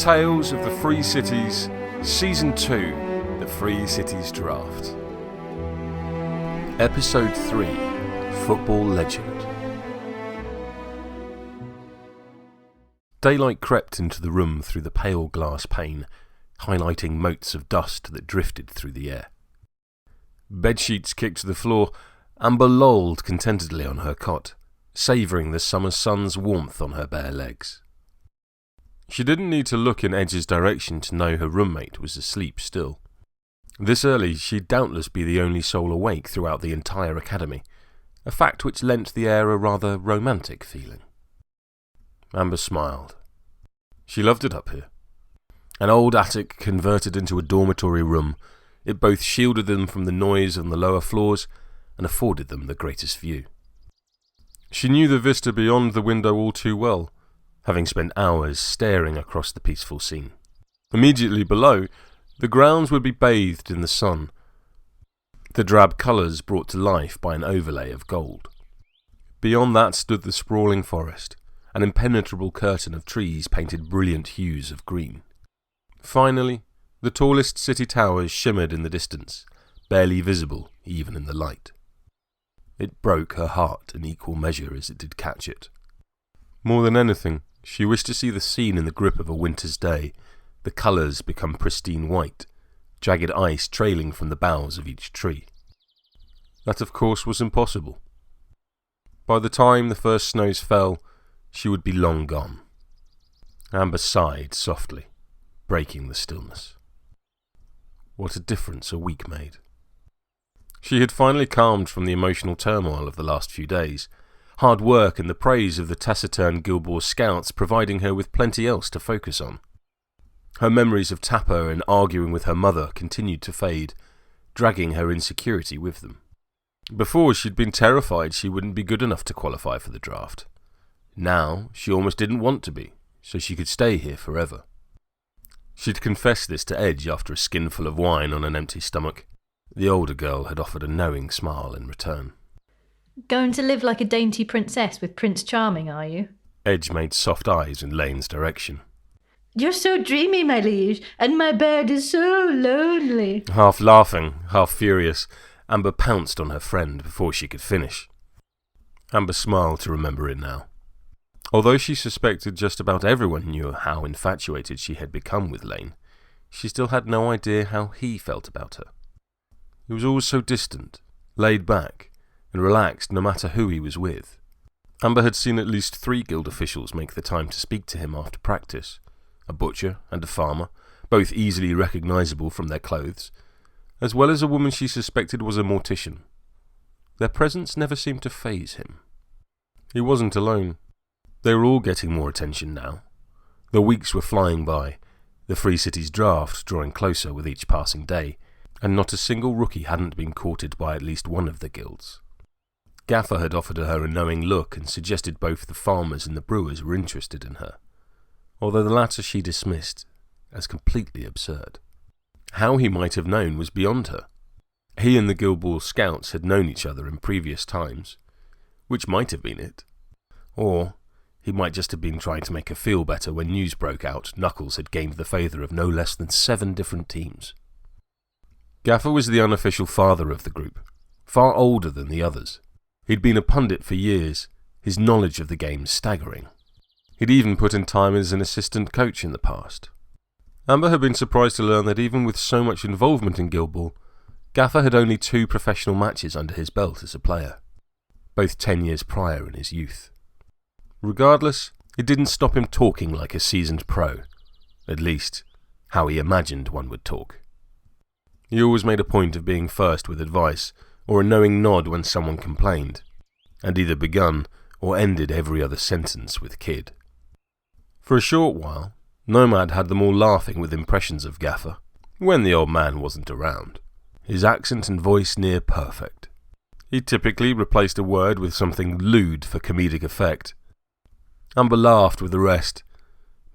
Tales of the Free Cities, Season 2, The Free Cities Draft. Episode 3, Football Legend. Daylight crept into the room through the pale glass pane, highlighting motes of dust that drifted through the air. Bedsheets kicked to the floor. Amber lolled contentedly on her cot, savouring the summer sun's warmth on her bare legs. She didn't need to look in Edge's direction to know her roommate was asleep still. This early, she'd doubtless be the only soul awake throughout the entire academy, a fact which lent the air a rather romantic feeling. Amber smiled. She loved it up here. An old attic converted into a dormitory room, it both shielded them from the noise on the lower floors and afforded them the greatest view. She knew the vista beyond the window all too well, having spent hours staring across the peaceful scene. Immediately below, the grounds would be bathed in the sun, the drab colours brought to life by an overlay of gold. Beyond that stood the sprawling forest, an impenetrable curtain of trees painted brilliant hues of green. Finally, the tallest city towers shimmered in the distance, barely visible even in the light. It broke her heart in equal measure as it did catch it. More than anything, she wished to see the scene in the grip of a winter's day, the colours become pristine white, jagged ice trailing from the boughs of each tree. That, of course, was impossible. By the time the first snows fell, she would be long gone. Amber sighed softly, breaking the stillness. What a difference a week made. She had finally calmed from the emotional turmoil of the last few days, hard work and the praise of the taciturn Gilboa scouts providing her with plenty else to focus on. Her memories of Tapper and arguing with her mother continued to fade, dragging her insecurity with them. Before, she'd been terrified she wouldn't be good enough to qualify for the draft. Now, she almost didn't want to be, so she could stay here forever. She'd confessed this to Edge after a skinful of wine on an empty stomach. The older girl had offered a knowing smile in return. Going to live like a dainty princess with Prince Charming, are you? Edge made soft eyes in Lane's direction. You're so dreamy, my liege, and my bed is so lonely. Half laughing, half furious, Amber pounced on her friend before she could finish. Amber smiled to remember it now. Although she suspected just about everyone knew how infatuated she had become with Lane, she still had no idea how he felt about her. He was always so distant, laid back, and relaxed no matter who he was with. Amber had seen at least 3 guild officials make the time to speak to him after practice, a butcher and a farmer, both easily recognisable from their clothes, as well as a woman she suspected was a mortician. Their presence never seemed to faze him. He wasn't alone. They were all getting more attention now. The weeks were flying by, the Free Cities draft drawing closer with each passing day, and not a single rookie hadn't been courted by at least one of the guilds. Gaffer had offered her a knowing look and suggested both the farmers and the brewers were interested in her, although the latter she dismissed as completely absurd. How he might have known was beyond her. He and the Gilboa scouts had known each other in previous times, which might have been it. Or he might just have been trying to make her feel better when news broke out Knuckles had gained the favour of no less than 7 different teams. Gaffer was the unofficial father of the group, far older than the others. He'd been a pundit for years, his knowledge of the game staggering. He'd even put in time as an assistant coach in the past. Amber had been surprised to learn that even with so much involvement in Gilboa, Gaffer had only 2 professional matches under his belt as a player, both 10 years prior in his youth. Regardless, it didn't stop him talking like a seasoned pro, at least, how he imagined one would talk. He always made a point of being first with advice, or a knowing nod when someone complained, and either begun or ended every other sentence with kid. For a short while, Nomad had them all laughing with impressions of Gaffer, when the old man wasn't around, his accent and voice near perfect. He typically replaced a word with something lewd for comedic effect. Amber laughed with the rest,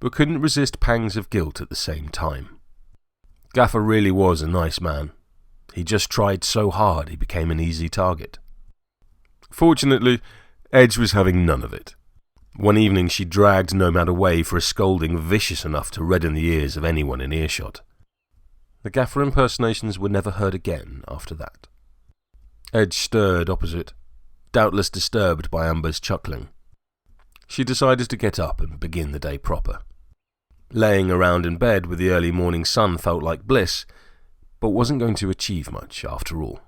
but couldn't resist pangs of guilt at the same time. Gaffer really was a nice man. He just tried so hard he became an easy target. Fortunately, Edge was having none of it. One evening she dragged Nomad away for a scolding vicious enough to redden the ears of anyone in earshot. The gaffer impersonations were never heard again after that. Edge stirred opposite, doubtless disturbed by Amber's chuckling. She decided to get up and begin the day proper. Laying around in bed with the early morning sun felt like bliss, but wasn't going to achieve much after all.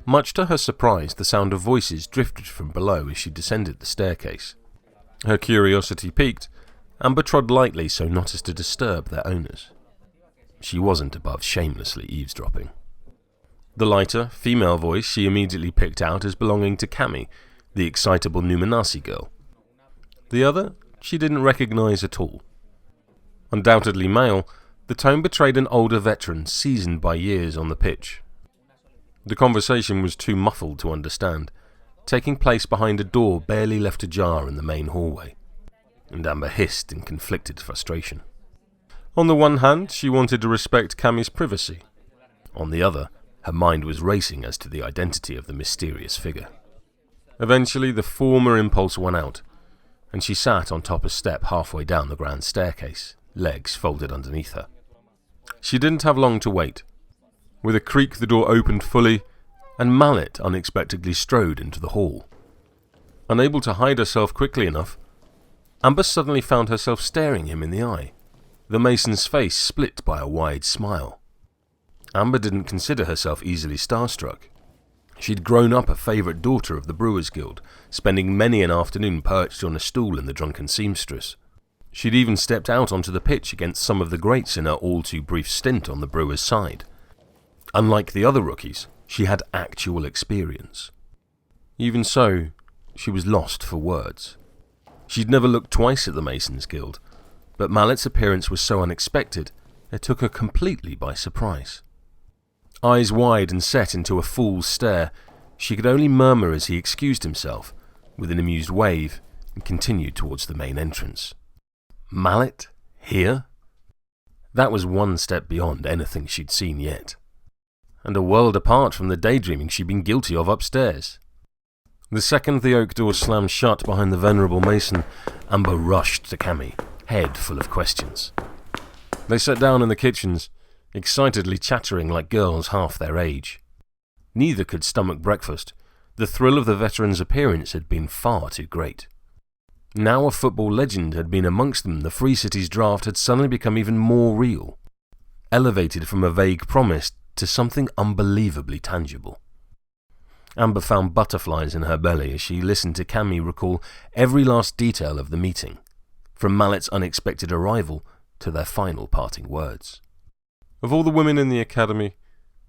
Much to her surprise, the sound of voices drifted from below as she descended the staircase. Her curiosity piqued, Amber trod lightly so not as to disturb their owners. She wasn't above shamelessly eavesdropping. The lighter, female voice she immediately picked out as belonging to Cami, the excitable Numenasi girl. The other she didn't recognise at all. Undoubtedly male, the tone betrayed an older veteran seasoned by years on the pitch. The conversation was too muffled to understand, taking place behind a door barely left ajar in the main hallway, and Amber hissed in conflicted frustration. On the one hand, she wanted to respect Cami's privacy. On the other, her mind was racing as to the identity of the mysterious figure. Eventually, the former impulse won out, and she sat on top a step halfway down the grand staircase, legs folded underneath her. She didn't have long to wait. With a creak, the door opened fully, and Mallet unexpectedly strode into the hall. Unable to hide herself quickly enough, Amber suddenly found herself staring him in the eye, the mason's face split by a wide smile. Amber didn't consider herself easily starstruck. She'd grown up a favourite daughter of the Brewers Guild, spending many an afternoon perched on a stool in the Drunken Seamstress. She'd even stepped out onto the pitch against some of the greats in her all-too-brief stint on the Brewers' side. Unlike the other rookies, she had actual experience. Even so, she was lost for words. She'd never looked twice at the Masons Guild, but Mallet's appearance was so unexpected, it took her completely by surprise. Eyes wide and set into a fool's stare, she could only murmur as he excused himself, with an amused wave, and continued towards the main entrance. Mallet? Here? That was one step beyond anything she'd seen yet, and a world apart from the daydreaming she'd been guilty of upstairs. The second the oak door slammed shut behind the venerable mason, Amber rushed to Cami, head full of questions. They sat down in the kitchens, excitedly chattering like girls half their age. Neither could stomach breakfast. The thrill of the veteran's appearance had been far too great. Now a football legend had been amongst them, the Free Cities draft had suddenly become even more real, elevated from a vague promise to something unbelievably tangible. Amber found butterflies in her belly as she listened to Cami recall every last detail of the meeting, from Mallet's unexpected arrival to their final parting words. Of all the women in the academy,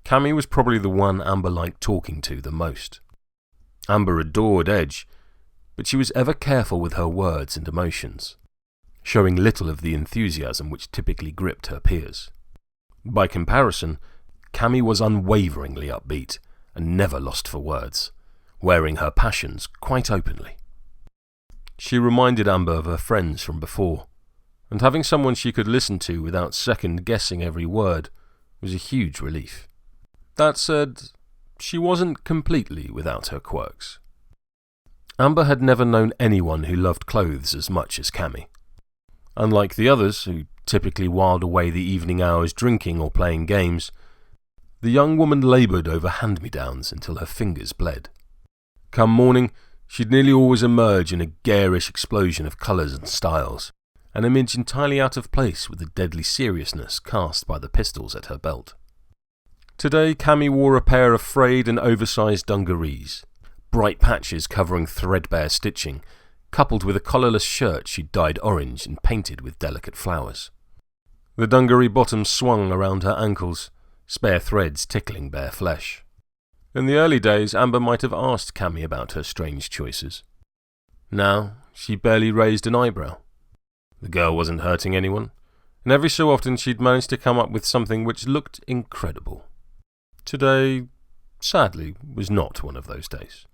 Cami was probably the one Amber liked talking to the most. Amber adored Edge, but she was ever careful with her words and emotions, showing little of the enthusiasm which typically gripped her peers. By comparison, Cami was unwaveringly upbeat and never lost for words, wearing her passions quite openly. She reminded Amber of her friends from before, and having someone she could listen to without second-guessing every word was a huge relief. That said, she wasn't completely without her quirks. Amber had never known anyone who loved clothes as much as Cami. Unlike the others, who typically whiled away the evening hours drinking or playing games, the young woman laboured over hand-me-downs until her fingers bled. Come morning, she'd nearly always emerge in a garish explosion of colours and styles, an image entirely out of place with the deadly seriousness cast by the pistols at her belt. Today, Cami wore a pair of frayed and oversized dungarees, bright patches covering threadbare stitching, coupled with a collarless shirt she'd dyed orange and painted with delicate flowers. The dungaree bottoms swung around her ankles, spare threads tickling bare flesh. In the early days, Amber might have asked Cami about her strange choices. Now, she barely raised an eyebrow. The girl wasn't hurting anyone, and every so often she'd managed to come up with something which looked incredible. Today, sadly, was not one of those days.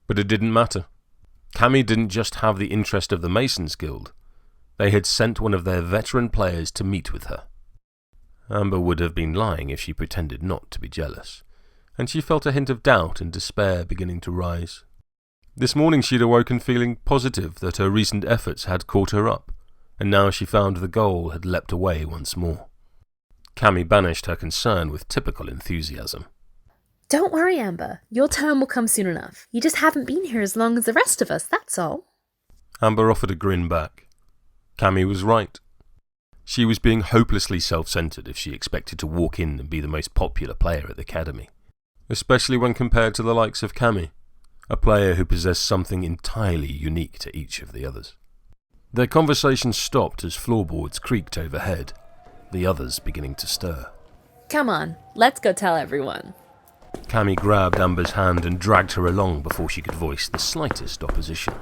But it didn't matter. Cami didn't just have the interest of the Masons Guild. They had sent one of their veteran players to meet with her. Amber would have been lying if she pretended not to be jealous, and she felt a hint of doubt and despair beginning to rise. This morning she'd awoken feeling positive that her recent efforts had caught her up, and now she found the goal had leapt away once more. Cammy banished her concern with typical enthusiasm. Don't worry, Amber. Your turn will come soon enough. You just haven't been here as long as the rest of us, that's all. Amber offered a grin back. Cammy was right. She was being hopelessly self-centered if she expected to walk in and be the most popular player at the academy, especially when compared to the likes of Cammy, a player who possessed something entirely unique to each of the others. Their conversation stopped as floorboards creaked overhead, the others beginning to stir. Come on, let's go tell everyone. Cammy grabbed Amber's hand and dragged her along before she could voice the slightest opposition.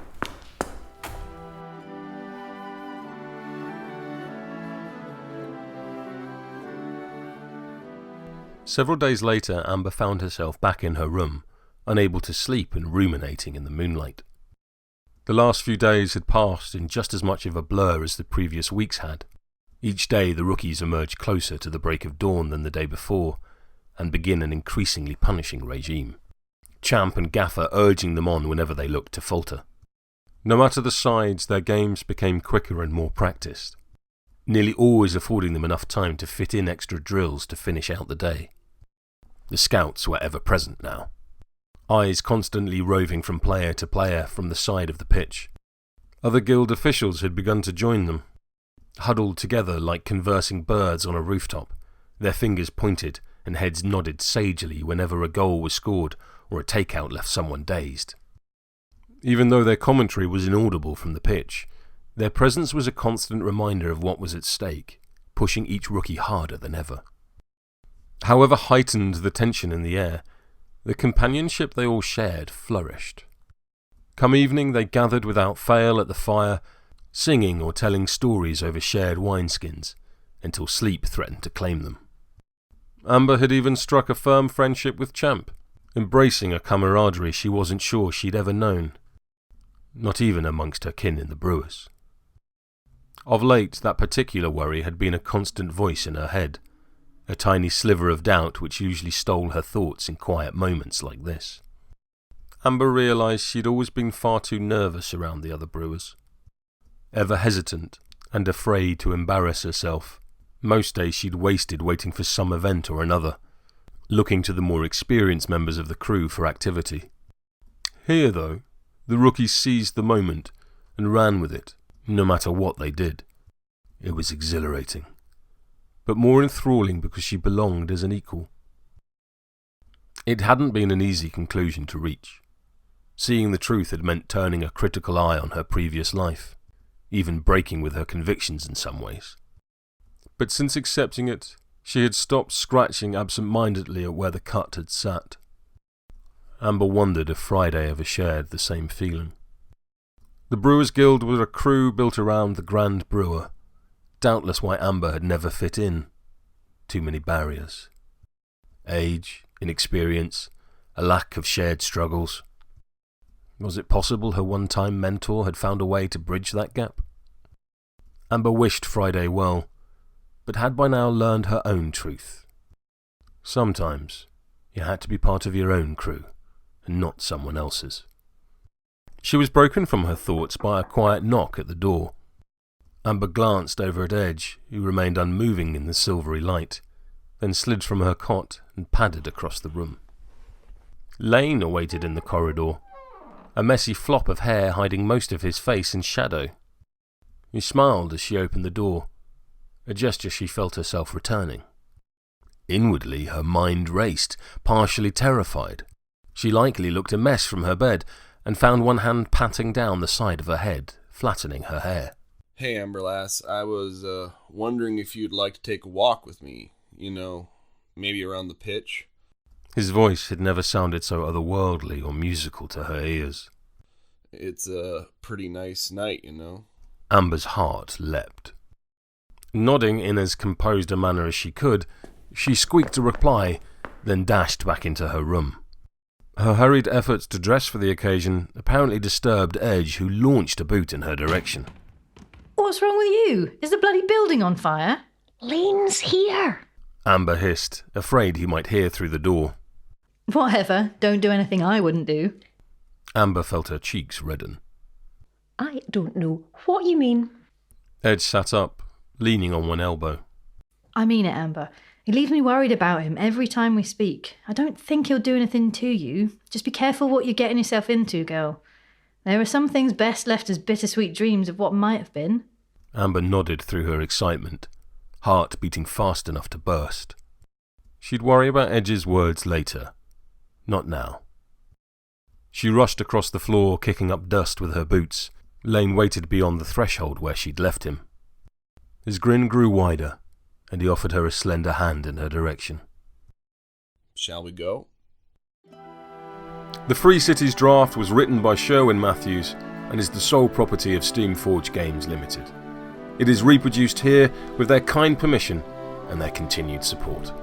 Several days later, Amber found herself back in her room, unable to sleep and ruminating in the moonlight. The last few days had passed in just as much of a blur as the previous weeks had. Each day the rookies emerged closer to the break of dawn than the day before, and begin an increasingly punishing regime, Champ and Gaffer urging them on whenever they looked to falter. No matter the sides, their games became quicker and more practiced, nearly always affording them enough time to fit in extra drills to finish out the day. The scouts were ever present now, eyes constantly roving from player to player from the side of the pitch. Other guild officials had begun to join them, huddled together like conversing birds on a rooftop, their fingers pointed and heads nodded sagely whenever a goal was scored or a takeout left someone dazed. Even though their commentary was inaudible from the pitch, their presence was a constant reminder of what was at stake, pushing each rookie harder than ever. However heightened the tension in the air, the companionship they all shared flourished. Come evening they gathered without fail at the fire, singing or telling stories over shared wineskins, until sleep threatened to claim them. Amber had even struck a firm friendship with Champ, embracing a camaraderie she wasn't sure she'd ever known, not even amongst her kin in the Brewers. Of late, that particular worry had been a constant voice in her head, a tiny sliver of doubt which usually stole her thoughts in quiet moments like this. Amber realised she'd always been far too nervous around the other Brewers, ever hesitant and afraid to embarrass herself. Most days she'd wasted waiting for some event or another, looking to the more experienced members of the crew for activity. Here, though, the rookies seized the moment and ran with it, no matter what they did. It was exhilarating, but more enthralling because she belonged as an equal. It hadn't been an easy conclusion to reach. Seeing the truth had meant turning a critical eye on her previous life, even breaking with her convictions in some ways. But since accepting it, she had stopped scratching absent-mindedly at where the cut had sat. Amber wondered if Friday ever shared the same feeling. The Brewers Guild were a crew built around the Grand Brewer, doubtless why Amber had never fit in. Too many barriers. Age, inexperience, a lack of shared struggles. Was it possible her one-time mentor had found a way to bridge that gap? Amber wished Friday well, but had by now learned her own truth. Sometimes you had to be part of your own crew, and not someone else's. She was broken from her thoughts by a quiet knock at the door. Amber glanced over at Edge, who remained unmoving in the silvery light, then slid from her cot and padded across the room. Lane awaited in the corridor, a messy flop of hair hiding most of his face in shadow. He smiled as she opened the door, a gesture she felt herself returning. Inwardly, her mind raced, partially terrified. She likely looked a mess from her bed, and found one hand patting down the side of her head, flattening her hair. Hey, Amberlass, I was wondering if you'd like to take a walk with me. Maybe around the pitch. His voice had never sounded so otherworldly or musical to her ears. It's a pretty nice night, Amber's heart leapt. Nodding in as composed a manner as she could, she squeaked a reply, then dashed back into her room. Her hurried efforts to dress for the occasion apparently disturbed Edge, who launched a boot in her direction. What's wrong with you? Is the bloody building on fire? Lane's here. Amber hissed, afraid he might hear through the door. Whatever, don't do anything I wouldn't do. Amber felt her cheeks redden. I don't know what you mean. Edge sat up, leaning on one elbow. I mean it, Amber. It leaves me worried about him every time we speak. I don't think he'll do anything to you. Just be careful what you're getting yourself into, girl. There are some things best left as bittersweet dreams of what might have been. Amber nodded through her excitement, heart beating fast enough to burst. She'd worry about Edge's words later. Not now. She rushed across the floor, kicking up dust with her boots. Lane waited beyond the threshold where she'd left him. His grin grew wider, and he offered her a slender hand in her direction. Shall we go? The Free Cities draft was written by Sherwin Matthews and is the sole property of Steamforge Games Limited. It is reproduced here with their kind permission and their continued support.